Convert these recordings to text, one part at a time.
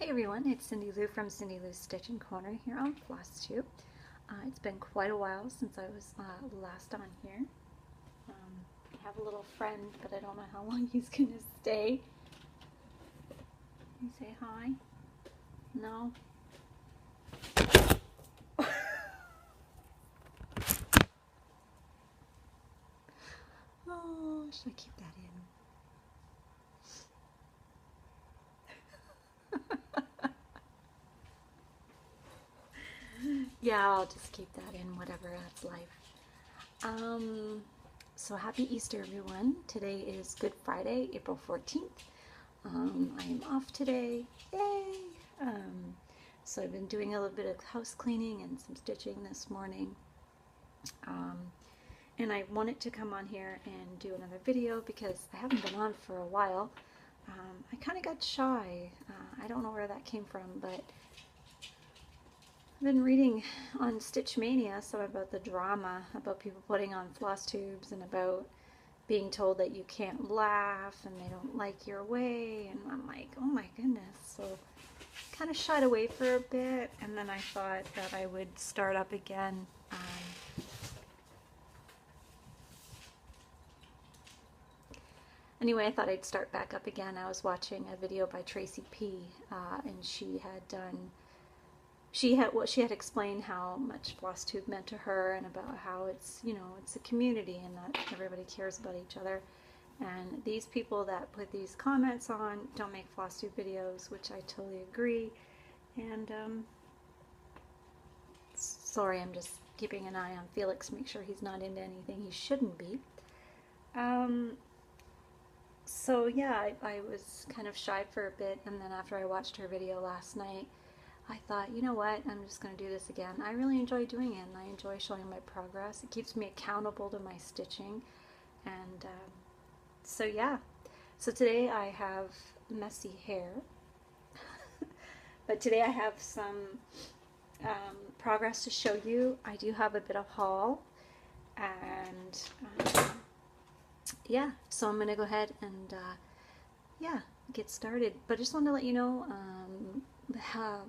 Hey everyone, it's Cindy Lou from Cindy Lou's Stitching Corner here on FlossTube. It's been quite a while since I was last on here. I have a little friend, but I don't know how long he's going to stay. Can you say hi? No? Oh, should I keep that in? Yeah, I'll just keep that in, whatever, that's life. So happy Easter, everyone. Today is Good Friday, April 14th. I am off today. Yay! So I've been doing a little bit of house cleaning and some stitching this morning. And I wanted to come on here and do another video because I haven't been on for a while. I kind of got shy. I don't know where that came from, but I've been reading on Stitch Mania some about the drama, about people putting on floss tubes and about being told that you can't laugh and they don't like your way, and I'm like, oh my goodness. So kind of shied away for a bit, and then I thought that I would start up again. Anyway, I thought I'd start back up again. I was watching a video by Tracy P, and she had explained how much FlossTube meant to her, and about how it's a community and that everybody cares about each other. And these people that put these comments on don't make FlossTube videos, which I totally agree. And sorry, I'm just keeping an eye on Felix, make sure he's not into anything he shouldn't be. So yeah, I was kind of shy for a bit, and then after I watched her video last night, I thought, you know what, I'm just going to do this again. I really enjoy doing it, and I enjoy showing my progress. It keeps me accountable to my stitching, and so yeah. So today I have messy hair, but today I have some progress to show you. I do have a bit of haul, and yeah, so I'm going to go ahead and yeah, get started. But I just wanted to let you know,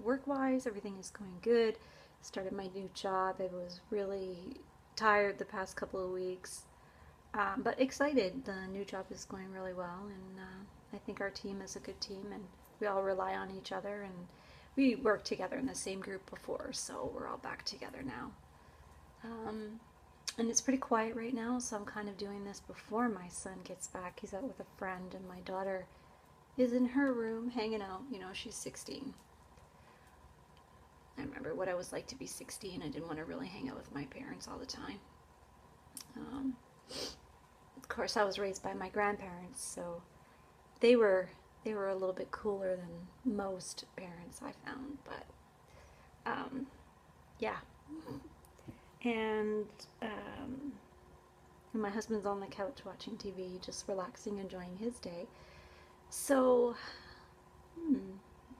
work-wise, everything is going good. Started my new job. I was really tired the past couple of weeks, but excited. The new job is going really well, and I think our team is a good team, and we all rely on each other, and we worked together in the same group before, so we're all back together now. And it's pretty quiet right now, so I'm kind of doing this before my son gets back. He's out with a friend, and my daughter is in her room hanging out. You know, she's 16. I remember what it was like to be 16. I didn't want to really hang out with my parents all the time. Of course, I was raised by my grandparents, so they were a little bit cooler than most parents I found. But yeah. And my husband's on the couch watching TV, just relaxing, enjoying his day. So,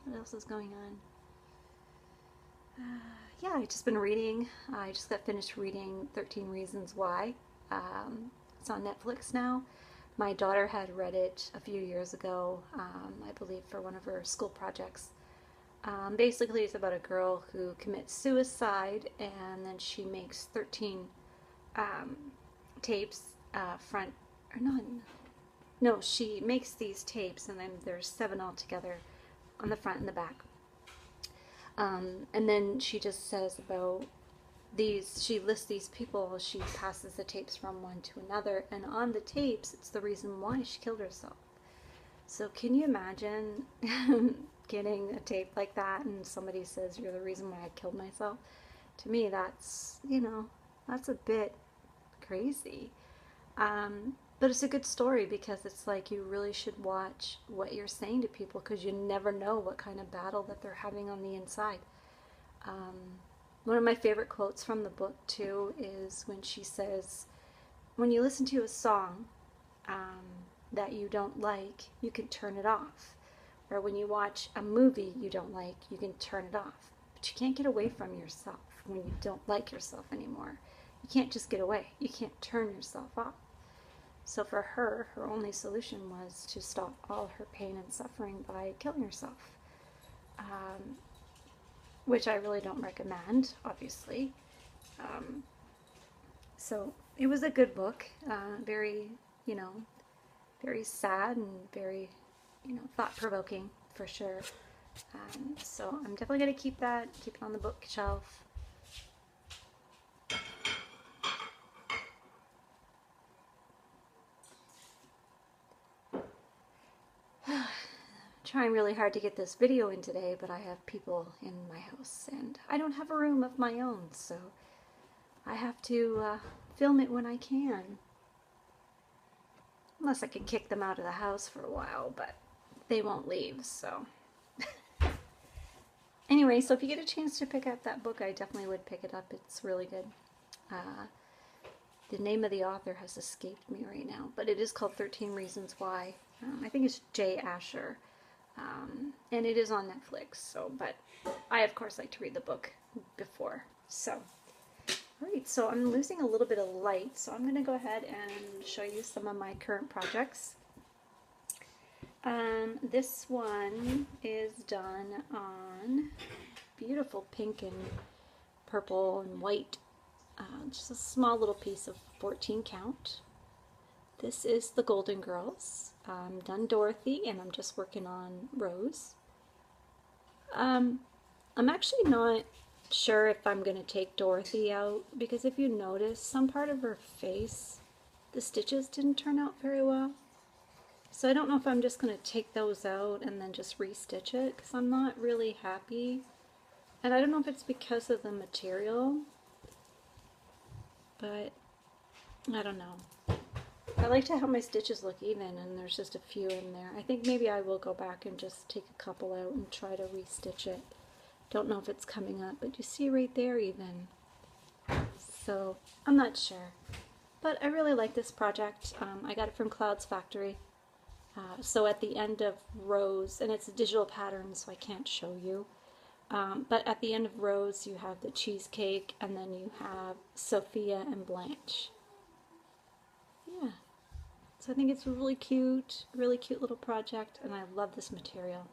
what else is going on? Yeah, I've just been reading. I just got finished reading 13 Reasons Why. It's on Netflix now. My daughter had read it a few years ago, I believe, for one of her school projects. Basically, it's about a girl who commits suicide, and then she makes 13 tapes, front, or not, no, she makes these tapes, and then there's 7 altogether on the front and the back. And then she just says about these, she lists these people, she passes the tapes from one to another, and on the tapes, it's the reason why she killed herself. So can you imagine getting a tape like that and somebody says you're the reason why I killed myself? To me, that's, that's a bit crazy. But it's a good story because it's like you really should watch what you're saying to people, because you never know what kind of battle that they're having on the inside. One of my favorite quotes from the book too is when she says, when you listen to a song that you don't like, you can turn it off. Or when you watch a movie you don't like, you can turn it off. But you can't get away from yourself when you don't like yourself anymore. You can't just get away. You can't turn yourself off. So for her, her only solution was to stop all her pain and suffering by killing herself. which I really don't recommend, obviously. So it was a good book, very, you know, very sad and very, you know, thought-provoking for sure. So I'm definitely going to keep it on the bookshelf. Trying really hard to get this video in today, but I have people in my house and I don't have a room of my own, so I have to film it when I can. Unless I can kick them out of the house for a while, but they won't leave, so. Anyway, so if you get a chance to pick up that book, I definitely would pick it up. It's really good. The name of the author has escaped me right now, but it is called 13 Reasons Why. I think it's Jay Asher. And it is on Netflix, so, but I of course like to read the book before. So, alright, so I'm losing a little bit of light, so I'm going to go ahead and show you some of my current projects. This one is done on beautiful pink and purple and white, just a small little piece of 14 count. This is the Golden Girls. I'm done Dorothy and I'm just working on Rose. I'm actually not sure if I'm going to take Dorothy out because if you notice, some part of her face, the stitches didn't turn out very well. So I don't know if I'm just going to take those out and then just restitch it because I'm not really happy. And I don't know if it's because of the material, but I don't know. I like to have my stitches look even, and there's just a few in there. I think maybe I will go back and just take a couple out and try to restitch it. Don't know if it's coming up, but you see right there even. So I'm not sure. But I really like this project. I got it from Clouds Factory. So at the end of Rose, and it's a digital pattern so I can't show you, but at the end of Rose you have the cheesecake and then you have Sophia and Blanche. Yeah. So I think it's a really cute little project, and I love this material.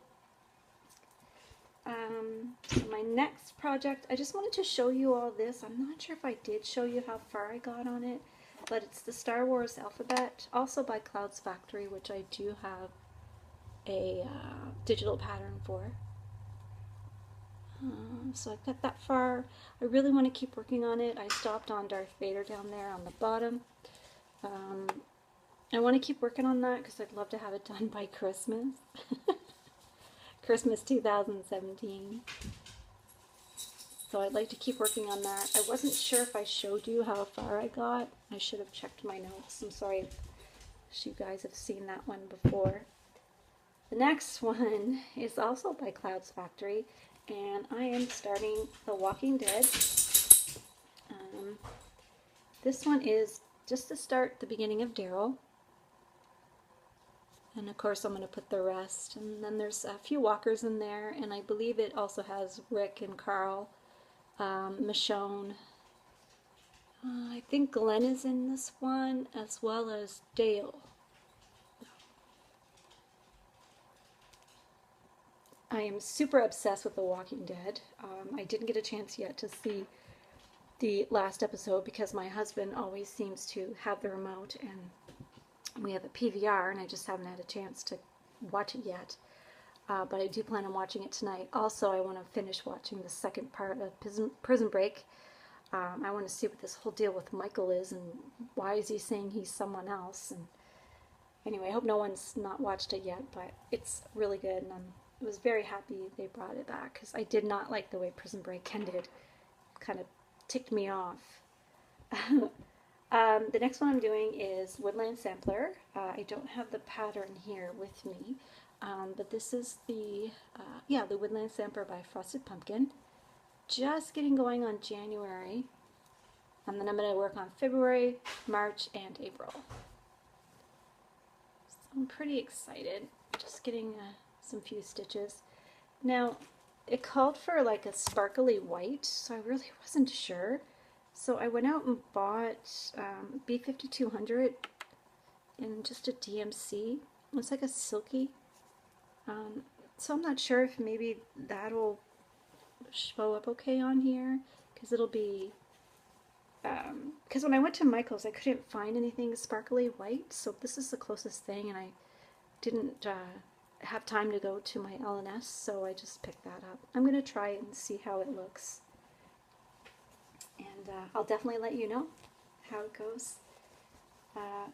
So my next project, I just wanted to show you all this. I'm not sure if I did show you how far I got on it, but it's the Star Wars alphabet, also by Clouds Factory, which I do have a digital pattern for. So I've got that far. I really want to keep working on it. I stopped on Darth Vader down there on the bottom. I want to keep working on that because I'd love to have it done by Christmas. Christmas 2017. So I'd like to keep working on that. I wasn't sure if I showed you how far I got. I should have checked my notes. I'm sorry if you guys have seen that one before. The next one is also by Clouds Factory, and I am starting The Walking Dead. This one is just to start the beginning of Daryl. And of course I'm going to put the rest. And then there's a few walkers in there, and I believe it also has Rick and Carl, Michonne. I think Glenn is in this one, as well as Dale. I am super obsessed with The Walking Dead. I didn't get a chance yet to see the last episode because my husband always seems to have the remote, and we have a PVR, and I just haven't had a chance to watch it yet. But I do plan on watching it tonight. Also, I want to finish watching the second part of Prison Break. I want to see what this whole deal with Michael is, and why is he saying he's someone else. And anyway, I hope no one's not watched it yet, but it's really good, and I was very happy they brought it back, because I did not like the way Prison Break ended. It kind of ticked me off. The next one I'm doing is Woodland Sampler. I don't have the pattern here with me, but this is the Woodland Sampler by Frosted Pumpkin. Just getting going on January, and then I'm going to work on February, March, and April. So I'm pretty excited. Just getting some few stitches. Now, it called for like a sparkly white, so I really wasn't sure. So I went out and bought B5200 in just a DMC. It's like a silky. So I'm not sure if maybe that'll show up okay on here, because it'll be, because when I went to Michael's I couldn't find anything sparkly white, so this is the closest thing, and I didn't have time to go to my LNS, so I just picked that up. I'm going to try it and see how it looks, and I'll definitely let you know how it goes.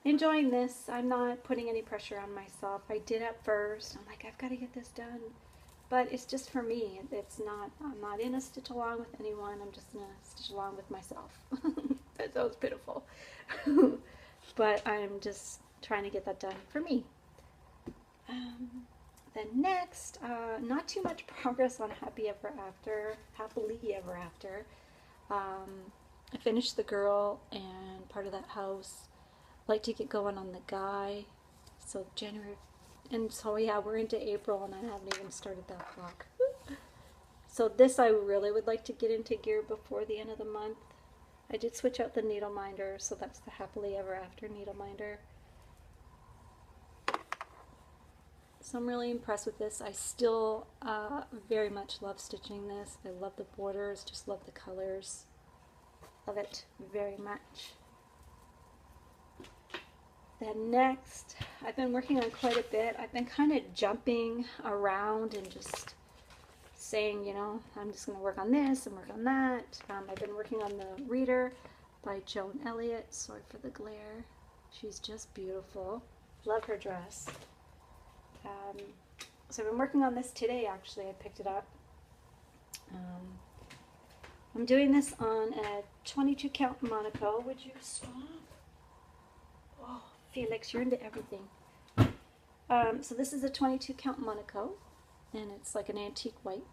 Enjoying this. I'm not putting any pressure on myself. I did at first. I'm like, I've got to get this done. But it's just for me. It's not, I'm not in a stitch along with anyone. I'm just in a stitch along with myself. That sounds pitiful. But I'm just trying to get that done for me. Then next, not too much progress on Happily Ever After. I finished the girl and part of that house. Like to get going on the guy. So January, and so yeah, we're into April and I haven't even started that clock. So this I really would like to get into gear before the end of the month. I did switch out the needle minder, so that's the Happily Ever After needle minder. So I'm really impressed with this. I still very much love stitching this. I love the borders, just love the colors. Love it very much. Then next, I've been working on quite a bit. I've been kind of jumping around and just saying, you know, I'm just going to work on this and work on that. I've been working on the Reader by Joan Elliott. Sorry for the glare. She's just beautiful. Love her dress. So I've been working on this today, actually. I picked it up. I'm doing this on a 22 count Monaco. Would you stop? Oh, Felix, you're into everything. So this is a 22 count Monaco, and it's like an antique white.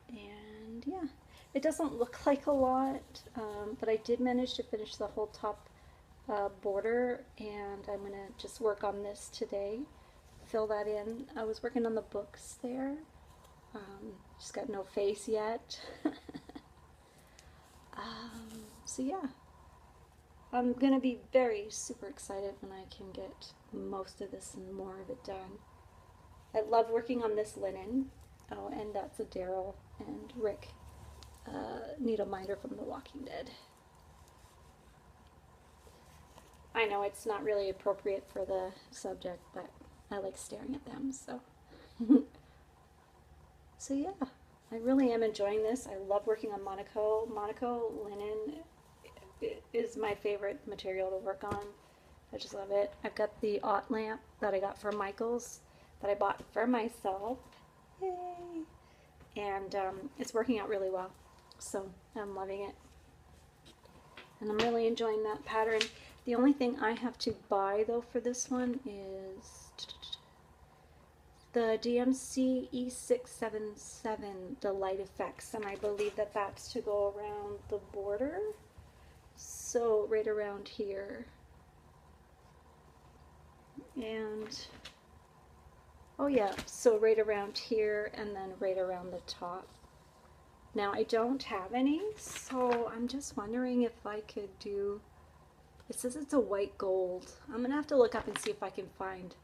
And yeah, it doesn't look like a lot, but I did manage to finish the whole top border, and I'm going to just work on this today. Fill that in. I was working on the books there. Just got no face yet. So yeah. I'm going to be very super excited when I can get most of this and more of it done. I love working on this linen. Oh, and that's a Daryl and Rick needle minder from The Walking Dead. I know it's not really appropriate for the subject, but I like staring at them, so. So yeah, I really am enjoying this. I love working on Monaco. Monaco linen is my favorite material to work on. I just love it. I've got the Ott lamp that I got from Michaels that I bought for myself. Yay! And it's working out really well. So I'm loving it. And I'm really enjoying that pattern. The only thing I have to buy though for this one is the DMC E677 Delight Effects, and I believe that that's to go around the border. So right around here, and oh yeah, so right around here and then right around the top. Now I don't have any, so I'm just wondering if I could do, it says it's a white gold. I'm gonna have to look up and see if I can find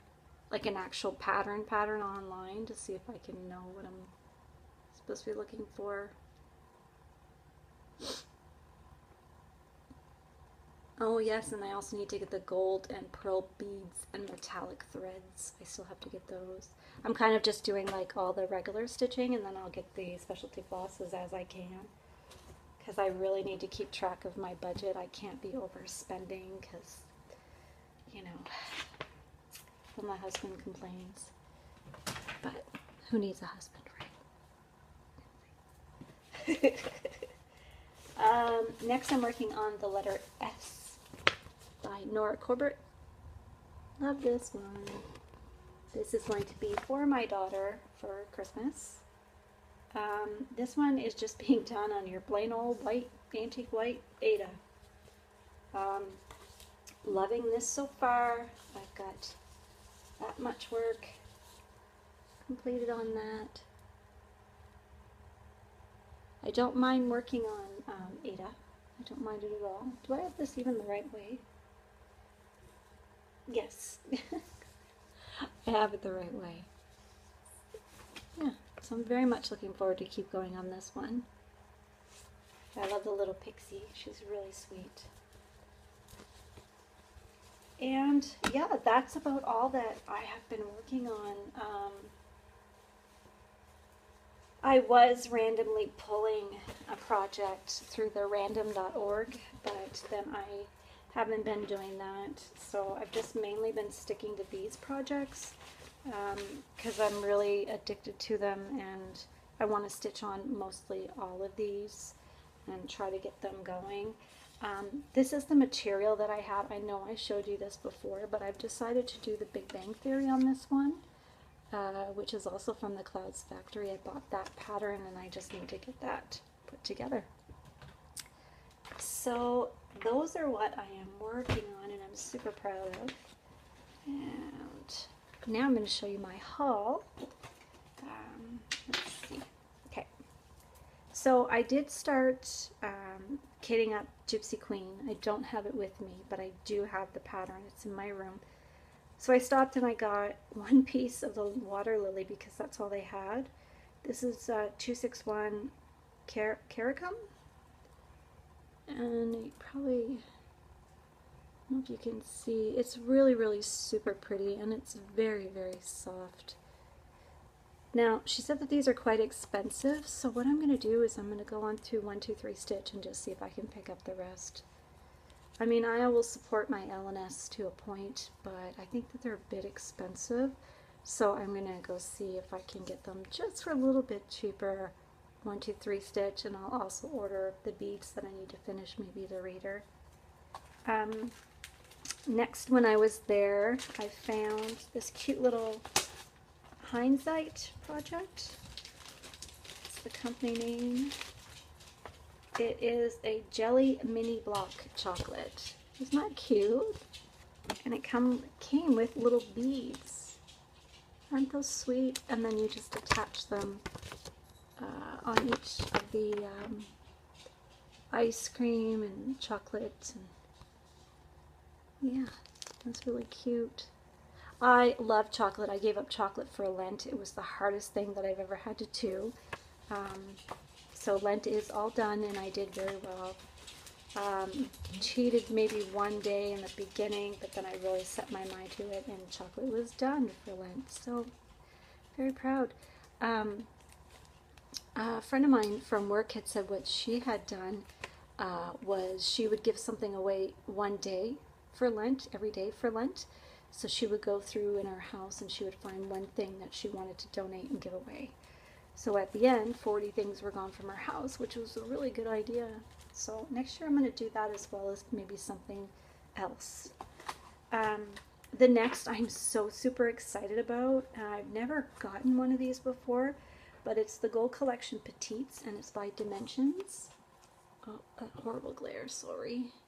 like an actual pattern online to see if I can know what I'm supposed to be looking for. Oh yes, and I also need to get the gold and pearl beads and metallic threads. I still have to get those. I'm kind of just doing like all the regular stitching, and then I'll get the specialty flosses as I can. Because I really need to keep track of my budget. I can't be overspending because, you know, well, my husband complains. But who needs a husband, right? Next I'm working on the letter S by Nora Corbett. Love this one. This is going to be for my daughter for Christmas. This one is just being done on your plain old white, antique white Aida. Loving this so far. I've got that much work completed on that. I don't mind working on Aida. I don't mind it at all. Do I have this even the right way? Yes. I have it the right way. So I'm very much looking forward to keep going on this one. I love the little pixie. She's really sweet. And yeah, that's about all that I have been working on. I was randomly pulling a project through the random.org, but then I haven't been doing that. So I've just mainly been sticking to these projects because I'm really addicted to them, and I want to stitch on mostly all of these and try to get them going. This is the material that I have. I know I showed you this before, but I've decided to do the Big Bang Theory on this one. Which is also from the Clouds Factory. I bought that pattern and I just need to get that put together. So those are what I am working on and I'm super proud of. And now I'm going to show you my haul. Let's see. Okay. So I did start kitting up Gypsy Queen. I don't have it with me, but I do have the pattern. It's in my room. So I stopped and I got one piece of the water lily because that's all they had. This is 261 Caricum. And you probably, I don't know if you can see, it's really, really super pretty and it's very, very soft. Now, she said that these are quite expensive, so what I'm going to do is I'm going to go on to 1, 2, 3 stitch and just see if I can pick up the rest. I mean, I will support my L&S to a point, but I think that they're a bit expensive. So I'm going to go see if I can get them just for a little bit cheaper, 1, 2, 3 stitch, and I'll also order the beads that I need to finish, maybe the reader. Next, when I was there, I found this cute little Hindsight project. It's the company name. It is a jelly mini block chocolate. Isn't that cute? And it came with little beads. Aren't those sweet? And then you just attach them on each of the ice cream and chocolate. And yeah, that's really cute. I love chocolate. I gave up chocolate for Lent. It was the hardest thing that I've ever had to do. So Lent is all done and I did very well. Cheated maybe one day in the beginning, but then I really set my mind to it and chocolate was done for Lent. So very proud. A friend of mine from work had said what she had done was she would give something away one day for Lent, every day for Lent. So she would go through in her house and she would find one thing that she wanted to donate and give away. So at the end, 40 things were gone from her house, which was a really good idea. So next year I'm going to do that as well as maybe something else. The next I'm so super excited about. I've never gotten one of these before, but it's the Gold Collection Petites and it's by Dimensions. Oh, a horrible glare, sorry.